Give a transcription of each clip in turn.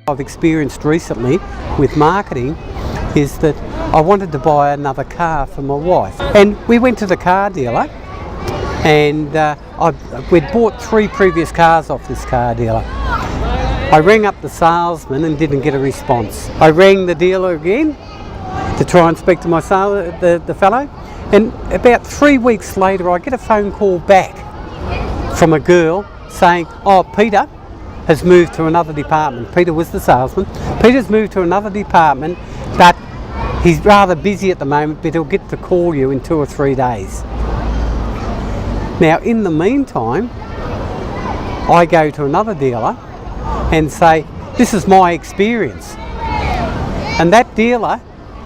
I've experienced recently with marketing is that I wanted to buy another car for my wife, and we went to the car dealer, and we'd bought 3 previous cars off this car dealer. I rang up the salesman and didn't get a response. I rang the dealer again to try and speak to my the fellow, and about 3 weeks later I get a phone call back from a girl saying, "Oh, Peter has moved to another department." Peter was the salesman. "Peter's moved to another department, but he's rather busy at the moment, but he'll get to call you in 2 or 3 days." Now, in the meantime, I go to another dealer and say, "This is my experience." And that dealer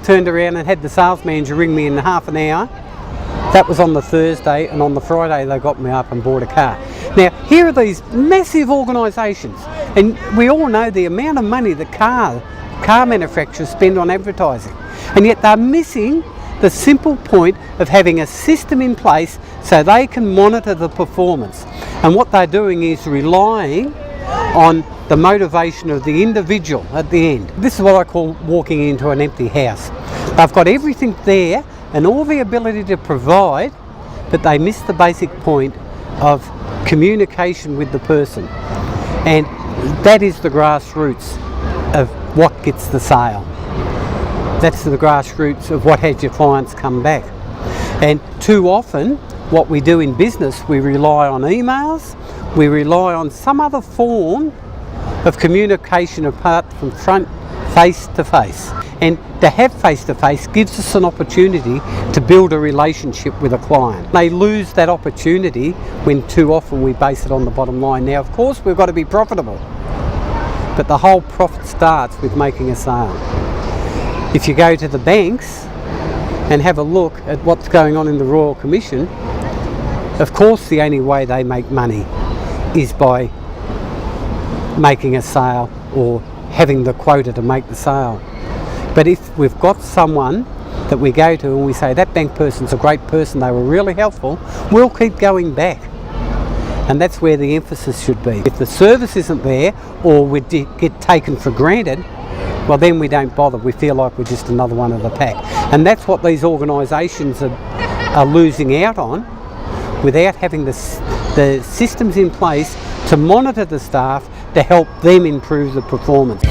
turned around and had the sales manager ring me in half an hour. That was on the Thursday, and on the Friday they got me up and bought a car. Now, here are these massive organisations, and we all know the amount of money that car manufacturers spend on advertising, and yet they're missing the simple point of having a system in place so they can monitor the performance. And what they're doing is relying on the motivation of the individual at the end. This is what I call walking into an empty house. They've got everything there and all the ability to provide, but they miss the basic point of communication with the person. And that is the grassroots of what gets the sale. That's the grassroots of what has your clients come back. And too often, what we do in business, we rely on emails, we rely on some other form of communication apart from face to face. And to have face to face gives us an opportunity to build a relationship with a client. They lose that opportunity when too often we base it on the bottom line. Now, of course, we've got to be profitable, but the whole profit starts with making a sale. If you go to the banks and have a look at what's going on in the Royal Commission, of course the only way they make money is by making a sale or having the quota to make the sale. But if we've got someone that we go to and we say, "That bank person's a great person, they were really helpful," we'll keep going back. And that's where the emphasis should be. If the service isn't there, or we get taken for granted, well, then we don't bother. We feel like we're just another one of the pack. And that's what these organisations are losing out on, without having the systems in place to monitor the staff to help them improve the performance.